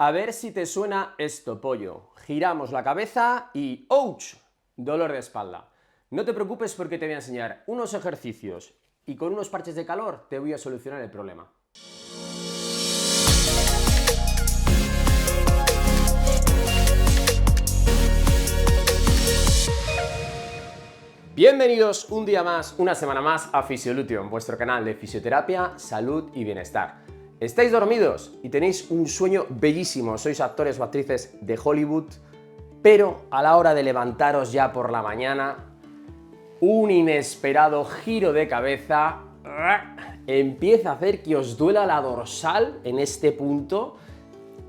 A ver si te suena esto, pollo. Giramos la cabeza y ¡ouch! Dolor de espalda. No te preocupes porque te voy a enseñar unos ejercicios y con unos parches de calor te voy a solucionar el problema. Bienvenidos un día más, una semana más a Fisiolution, vuestro canal de fisioterapia, salud y bienestar. ¿Estáis dormidos y tenéis un sueño bellísimo? Sois actores o actrices de Hollywood, pero a la hora de levantaros ya por la mañana, un inesperado giro de cabeza empieza a hacer que os duela la dorsal en este punto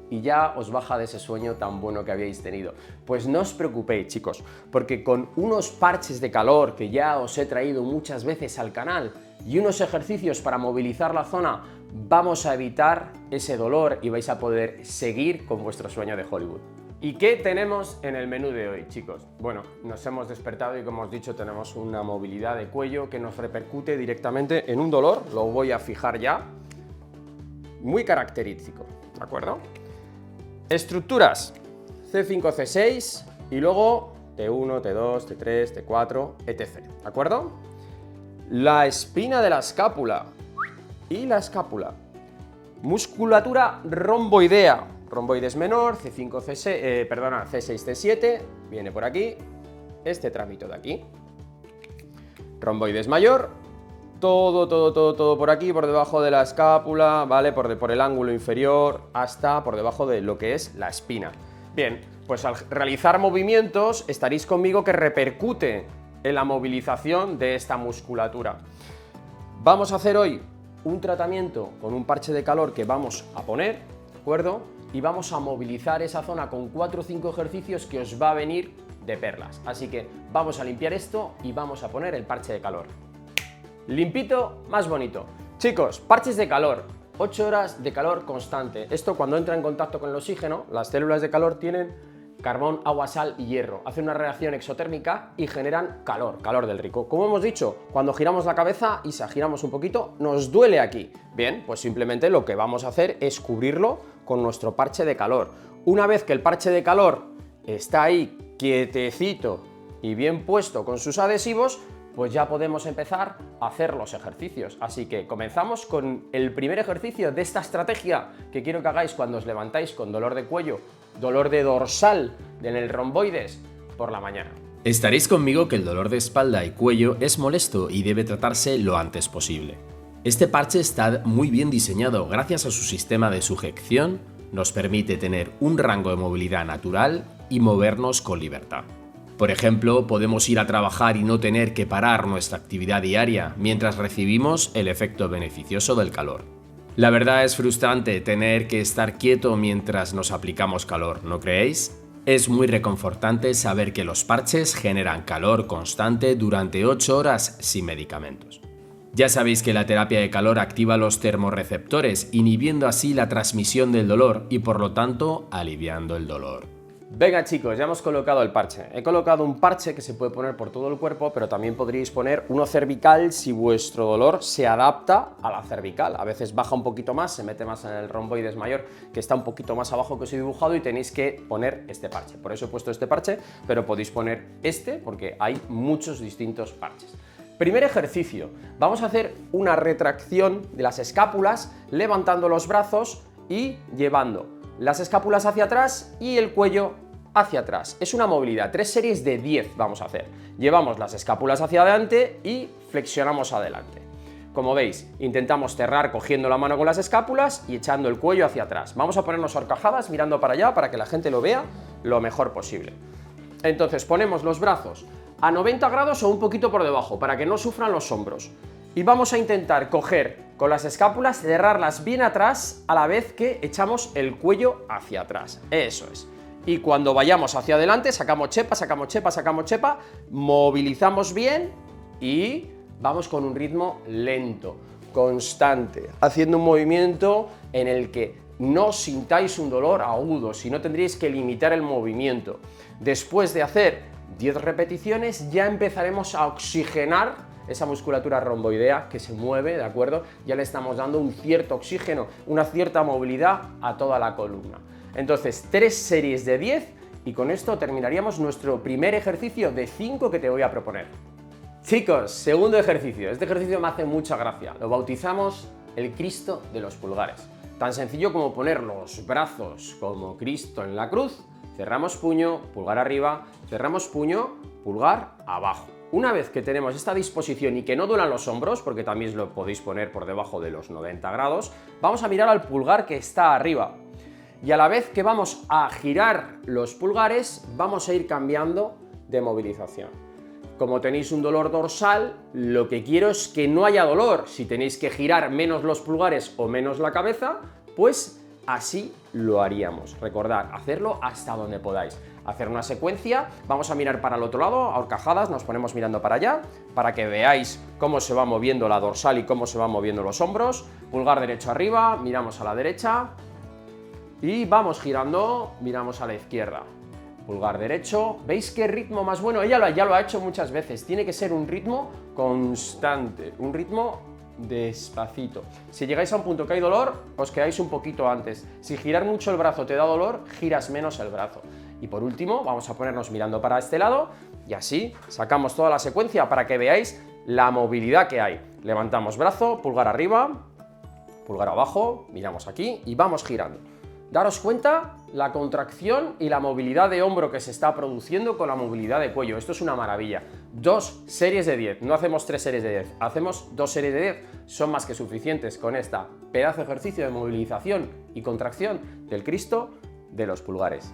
y ya os baja de ese sueño tan bueno que habíais tenido. Pues no os preocupéis, chicos, porque con unos parches de calor que ya os he traído muchas veces al canal y unos ejercicios para movilizar la zona, vamos a evitar ese dolor y vais a poder seguir con vuestro sueño de Hollywood. ¿Y qué tenemos en el menú de hoy, chicos? Bueno, nos hemos despertado y como os he dicho tenemos una movilidad de cuello que nos repercute directamente en un dolor, lo voy a fijar ya, muy característico, ¿de acuerdo? Estructuras C5, C6 y luego T1, T2, T3, T4, etc. ¿De acuerdo? La espina de la escápula y la escápula. Musculatura romboidea. Romboides menor, C5, C6, C6, C7, viene por aquí, este tramito de aquí. Romboides mayor, todo por aquí, por debajo de la escápula, ¿vale? Por el ángulo inferior hasta por debajo de lo que es la espina. Bien, pues al realizar movimientos estaréis conmigo que repercute en la movilización de esta musculatura. Vamos a hacer hoy un tratamiento con un parche de calor que vamos a poner, ¿de acuerdo? Y vamos a movilizar esa zona con 4 o 5 ejercicios que os va a venir de perlas. Así que vamos a limpiar esto y vamos a poner el parche de calor. Limpito, más bonito. Chicos, parches de calor, 8 horas de calor constante. Esto cuando entra en contacto con el oxígeno, las células de calor tienen carbón, agua, sal y hierro. Hacen una reacción exotérmica y generan calor del rico. Como hemos dicho, cuando giramos la cabeza y se giramos un poquito, nos duele aquí. Bien, pues simplemente lo que vamos a hacer es cubrirlo con nuestro parche de calor. Una vez que el parche de calor está ahí quietecito y bien puesto con sus adhesivos, pues ya podemos empezar a hacer los ejercicios. Así que comenzamos con el primer ejercicio de esta estrategia que quiero que hagáis cuando os levantáis con dolor de cuello, dolor de dorsal en el romboides por la mañana. Estaréis conmigo que el dolor de espalda y cuello es molesto y debe tratarse lo antes posible. Este parche está muy bien diseñado gracias a su sistema de sujeción, nos permite tener un rango de movilidad natural y movernos con libertad. Por ejemplo, podemos ir a trabajar y no tener que parar nuestra actividad diaria mientras recibimos el efecto beneficioso del calor. La verdad es frustrante tener que estar quieto mientras nos aplicamos calor, ¿no creéis? Es muy reconfortante saber que los parches generan calor constante durante 8 horas sin medicamentos. Ya sabéis que la terapia de calor activa los termorreceptores, inhibiendo así la transmisión del dolor y por lo tanto aliviando el dolor. Venga chicos, ya hemos colocado el parche. He colocado un parche que se puede poner por todo el cuerpo, pero también podríais poner uno cervical si vuestro dolor se adapta a la cervical. A veces baja un poquito más, se mete más en el romboides mayor, que está un poquito más abajo que os he dibujado y tenéis que poner este parche. Por eso he puesto este parche, pero podéis poner este porque hay muchos distintos parches. Primer ejercicio, vamos a hacer una retracción de las escápulas, levantando los brazos y llevando las escápulas hacia atrás y el cuello hacia atrás. Es una movilidad, 3 series de 10 vamos a hacer. Llevamos las escápulas hacia adelante y flexionamos adelante. Como veis, intentamos cerrar cogiendo la mano con las escápulas y echando el cuello hacia atrás. Vamos a ponernos horcajadas mirando para allá para que la gente lo vea lo mejor posible. Entonces ponemos los brazos a 90 grados o un poquito por debajo para que no sufran los hombros. Y vamos a intentar coger con las escápulas, cerrarlas bien atrás a la vez que echamos el cuello hacia atrás. Eso es. Y cuando vayamos hacia adelante, sacamos chepa, sacamos chepa, sacamos chepa, movilizamos bien y vamos con un ritmo lento, constante, haciendo un movimiento en el que no sintáis un dolor agudo, sino tendríais que limitar el movimiento. Después de hacer 10 repeticiones ya empezaremos a oxigenar esa musculatura romboidea que se mueve, ¿de acuerdo? Ya le estamos dando un cierto oxígeno, una cierta movilidad a toda la columna. Entonces, 3 series de 10 y con esto terminaríamos nuestro primer ejercicio de 5 que te voy a proponer. Chicos, segundo ejercicio. Este ejercicio me hace mucha gracia. Lo bautizamos el Cristo de los pulgares. Tan sencillo como poner los brazos como Cristo en la cruz, cerramos puño, pulgar arriba, cerramos puño, pulgar abajo. Una vez que tenemos esta disposición y que no duelan los hombros, porque también lo podéis poner por debajo de los 90 grados, vamos a mirar al pulgar que está arriba. Y a la vez que vamos a girar los pulgares, vamos a ir cambiando de movilización. Como tenéis un dolor dorsal, lo que quiero es que no haya dolor. Si tenéis que girar menos los pulgares o menos la cabeza, pues así lo haríamos. Recordad, hacerlo hasta donde podáis. Hacer una secuencia, vamos a mirar para el otro lado, a horcajadas, nos ponemos mirando para allá, para que veáis cómo se va moviendo la dorsal y cómo se van moviendo los hombros. Pulgar derecho arriba, miramos a la derecha y vamos girando, miramos a la izquierda. Pulgar derecho, ¿veis qué ritmo más bueno? Ella ya lo ha hecho muchas veces, tiene que ser un ritmo constante, un ritmo despacito. Si llegáis a un punto que hay dolor, os quedáis un poquito antes. Si girar mucho el brazo te da dolor, giras menos el brazo. Y por último, vamos a ponernos mirando para este lado y así sacamos toda la secuencia para que veáis la movilidad que hay. Levantamos brazo, pulgar arriba, pulgar abajo, miramos aquí y vamos girando. Daros cuenta la contracción y la movilidad de hombro que se está produciendo con la movilidad de cuello. Esto es una maravilla. 2 series de 10, no hacemos 3 series de 10, hacemos 2 series de 10. Son más que suficientes con esta pedazo de ejercicio de movilización y contracción del Cristo de los pulgares.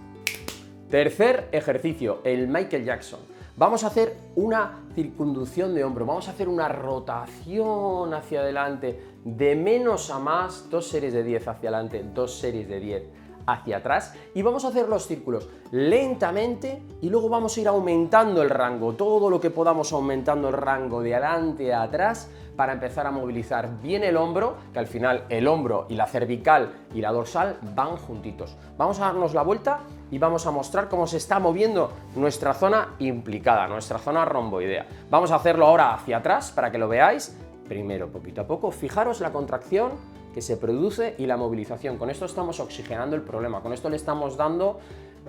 Tercer ejercicio, el Michael Jackson. Vamos a hacer una circunducción de hombro, vamos a hacer una rotación hacia adelante, de menos a más, 2 series de 10 hacia adelante, 2 series de 10 hacia atrás y vamos a hacer los círculos lentamente y luego vamos a ir aumentando el rango, todo lo que podamos aumentando el rango de adelante a atrás para empezar a movilizar bien el hombro, que al final el hombro y la cervical y la dorsal van juntitos. Vamos a darnos la vuelta y vamos a mostrar cómo se está moviendo nuestra zona implicada, nuestra zona romboidea. Vamos a hacerlo ahora hacia atrás para que lo veáis. Primero, poquito a poco, fijaros la contracción que se produce y la movilización. Con esto estamos oxigenando el problema, con esto le estamos dando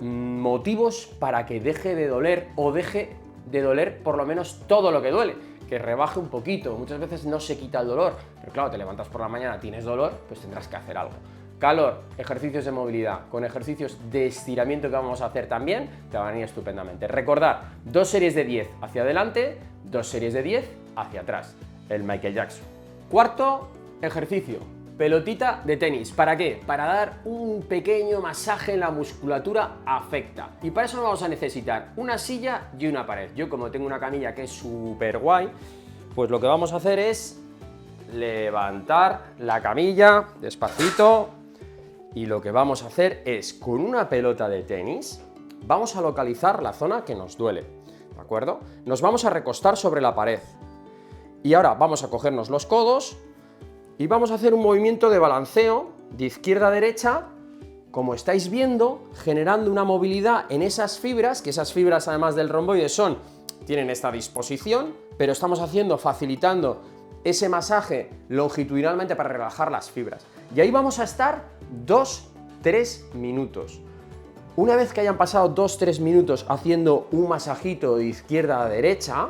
motivos para que deje de doler o deje de doler por lo menos todo lo que duele, que rebaje un poquito. Muchas veces no se quita el dolor, pero claro, te levantas por la mañana, tienes dolor, pues tendrás que hacer algo. Calor, ejercicios de movilidad, con ejercicios de estiramiento que vamos a hacer también, te van a ir estupendamente. Recordad, 2 series de 10 hacia adelante, 2 series de 10 hacia atrás. El Michael Jackson. Cuarto ejercicio, pelotita de tenis. ¿Para qué? Para dar un pequeño masaje en la musculatura afecta. Y para eso nos vamos a necesitar una silla y una pared. Yo, como tengo una camilla que es súper guay, pues lo que vamos a hacer es levantar la camilla despacito y lo que vamos a hacer es, con una pelota de tenis, vamos a localizar la zona que nos duele, ¿de acuerdo? Nos vamos a recostar sobre la pared. Y ahora vamos a cogernos los codos y vamos a hacer un movimiento de balanceo de izquierda a derecha, como estáis viendo, generando una movilidad en esas fibras, que esas fibras además del romboide tienen esta disposición, pero estamos facilitando ese masaje longitudinalmente para relajar las fibras. Y ahí vamos a estar 2-3 minutos. Una vez que hayan pasado 2-3 minutos haciendo un masajito de izquierda a derecha,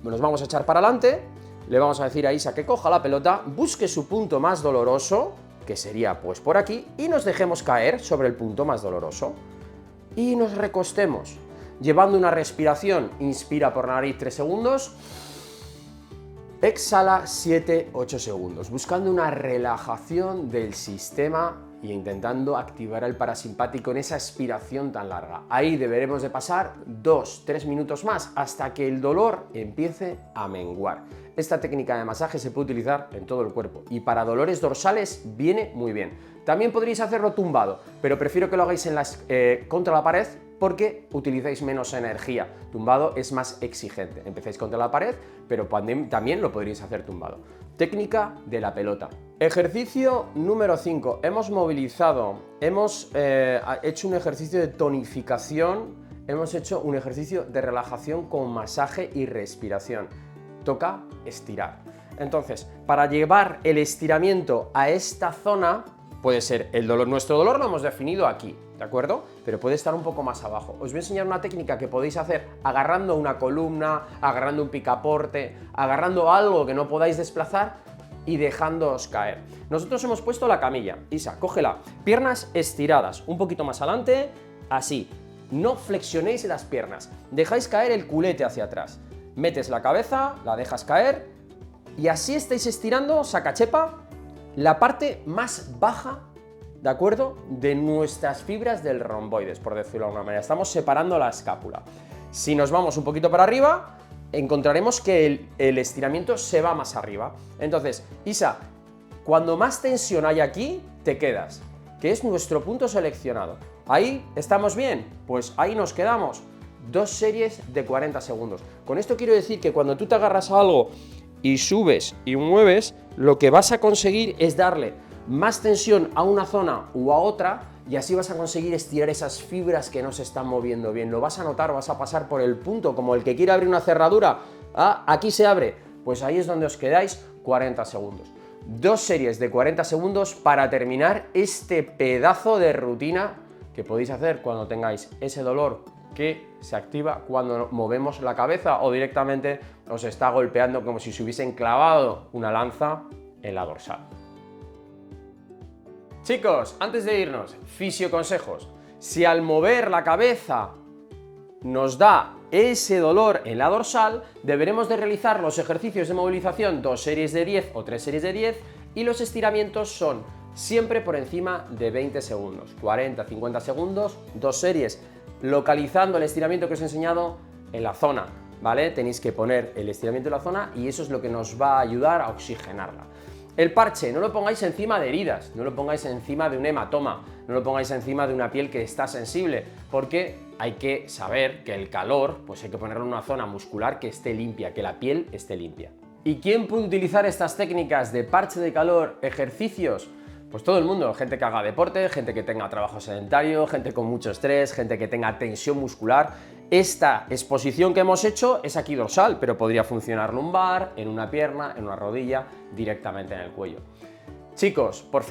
nos vamos a echar para adelante, le vamos a decir a Isa que coja la pelota, busque su punto más doloroso, que sería pues por aquí, y nos dejemos caer sobre el punto más doloroso. Y nos recostemos, llevando una respiración, inspira por nariz 3 segundos, exhala 7-8 segundos, buscando una relajación del sistema y intentando activar el parasimpático en esa expiración tan larga. Ahí deberemos de pasar 2-3 minutos más hasta que el dolor empiece a menguar. Esta técnica de masaje se puede utilizar en todo el cuerpo y para dolores dorsales viene muy bien. También podréis hacerlo tumbado, pero prefiero que lo hagáis contra la pared porque utilizáis menos energía. Tumbado es más exigente. Empezáis contra la pared, pero también lo podréis hacer tumbado. Técnica de la pelota. Ejercicio número 5. Hemos movilizado, hemos hecho un ejercicio de tonificación, hemos hecho un ejercicio de relajación con masaje y respiración. Toca estirar. Entonces, para llevar el estiramiento a esta zona, Puede ser el dolor, nuestro dolor lo hemos definido aquí, ¿de acuerdo? Pero puede estar un poco más abajo. Os voy a enseñar una técnica que podéis hacer agarrando una columna, agarrando un picaporte, agarrando algo que no podáis desplazar y dejándoos caer. Nosotros hemos puesto la camilla. Isa, cógela. Piernas estiradas, un poquito más adelante, así. No flexionéis las piernas, dejáis caer el culete hacia atrás. Metes la cabeza, la dejas caer y así estáis estirando, sacachepa, la parte más baja, ¿de acuerdo?, de nuestras fibras del romboides, por decirlo de alguna manera. Estamos separando la escápula. Si nos vamos un poquito para arriba, encontraremos que el estiramiento se va más arriba. Entonces, Isa, cuando más tensión hay aquí, te quedas, que es nuestro punto seleccionado. ¿Ahí estamos bien? Pues ahí nos quedamos. 2 series de 40 segundos. Con esto quiero decir que cuando tú te agarras a algo y subes y mueves, lo que vas a conseguir es darle más tensión a una zona u a otra y así vas a conseguir estirar esas fibras que no se están moviendo bien. Lo vas a notar, vas a pasar por el punto, como el que quiere abrir una cerradura. Ah, aquí se abre. Pues ahí es donde os quedáis 40 segundos. 2 series de 40 segundos para terminar este pedazo de rutina que podéis hacer cuando tengáis ese dolor que se activa cuando movemos la cabeza o directamente os está golpeando como si se hubiesen clavado una lanza en la dorsal. Chicos, antes de irnos, fisioconsejos. Si al mover la cabeza nos da ese dolor en la dorsal, deberemos de realizar los ejercicios de movilización 2 series de 10 o 3 series de 10 y los estiramientos son siempre por encima de 20 segundos, 40-50 segundos, 2 series, localizando el estiramiento que os he enseñado en la zona, ¿vale? Tenéis que poner el estiramiento en la zona y eso es lo que nos va a ayudar a oxigenarla. El parche, no lo pongáis encima de heridas, no lo pongáis encima de un hematoma, no lo pongáis encima de una piel que está sensible, porque hay que saber que el calor, pues hay que ponerlo en una zona muscular que esté limpia, que la piel esté limpia. ¿Y quién puede utilizar estas técnicas de parche de calor, ejercicios? Pues todo el mundo, gente que haga deporte, gente que tenga trabajo sedentario, gente con mucho estrés, gente que tenga tensión muscular. Esta exposición que hemos hecho es aquí dorsal, pero podría funcionar lumbar, en una pierna, en una rodilla, directamente en el cuello. Chicos, por favor,